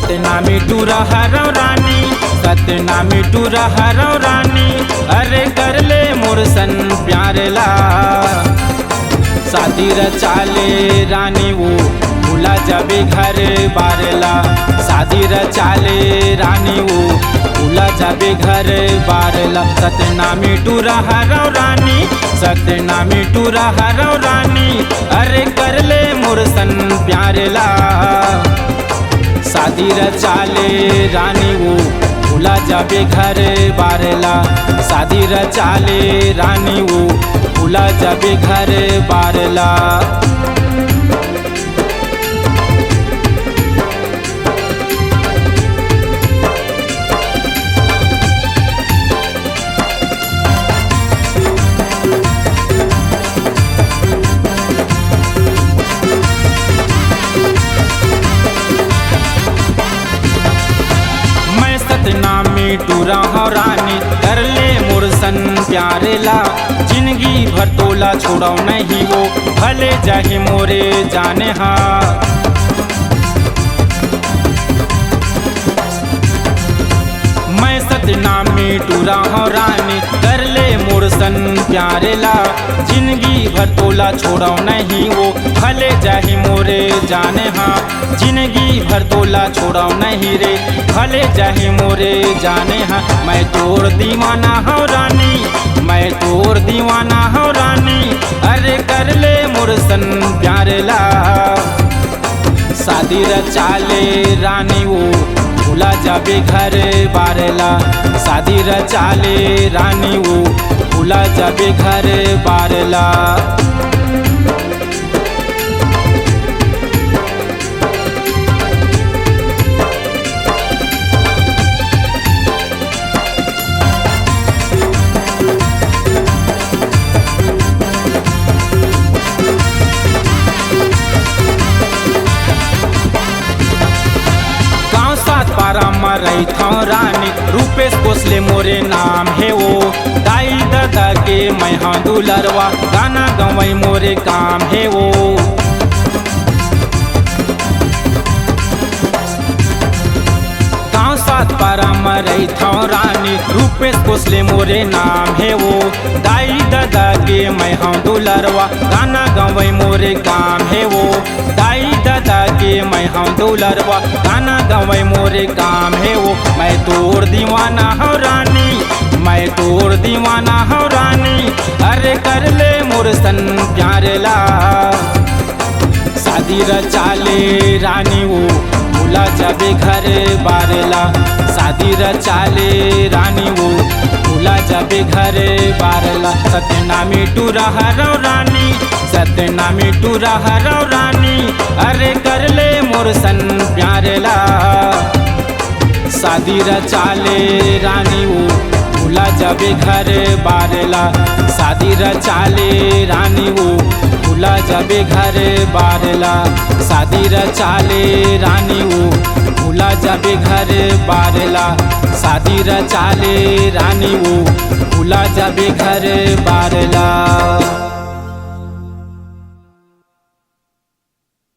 सतनामी टूरा हरौ रानी, सतनामी टूरा हरौ रानी, अरे कर ले मुरसन प्यार ला। शादी रचाले रानी वो भूला जाबे घर बारला, शादी रचाले रानी वो भूला जाबे घर बारला। सतनामी टूरा हरौ रानी, सतनामी टूरा हरौ रानी, अरे कर ले मुरसन प्यार ला। शादी रचाले रानी वो भूला जाबे घर बारला, शादी रचाले रानी वो भूला जाबे घर बारला। सतनामी टूरा हौ रानी, कर ले मुरसन प्यार ला। जिंदगी भर तोला छोड़ो नहीं वो, भले जाहि मोरे जाने हा। मैं सतनामी टूरा हौ रानी, कर ले मुरसन प्यार ला। जिंदगी भर तोला छोड़ो नहीं वो, भले जाहि मोरे जाने हा। जिंदगी भर तोला छोड़ो नहीं रे, भले जाहि मोरे जाने हा। मैं तोर दीवाना हौ रानी, मैं तोर दीवाना हौ रानी, अरे कर ले मुरसन प्यार ला। शादी रचाले रानी वो भूला जाबे घर बारला, शादी रचाले रानी वो भूला जाबे घर बारला। रही था रानी, रूपेश कोसले मोरे नाम है वो। दाई दादा के मैं हाँ दुलरवा, गाना गवाई मोरे काम है वो। गाँव सात पारा में रही था रानी, रूपेश कोसले मोरे नाम है वो। दाई दादा के मैं हाँ दुलरवा, गाना गवाई मोरे काम है वो। दाई दादा के मैं हाँ दुलरवा, गाना गवाई मोरे काम है वो। मैं तोर दीवाना हौ रानी, मैं तोर दीवाना हौ रानी, अरे कर ले मुरसन प्यार ला। शादी रचाले रानी वो भूला जाबे घर बारला, शादी रचाले रानी वो भूला जाबे घर बारला। सतनामी टूरा हरौ रानी, सतनामी टूरा हरौ रानी, अरे कर ले मुरसन प्यार ला। शादी रचाले रानी वो भूला जाबे घर बारला, शादी रचाले रानी वो भूला जाबे घर बारला, शादी रचाले रानी वो भूला जाबे घर बारला, शादी रचाले रानी वो भूला जाबे घर बारला।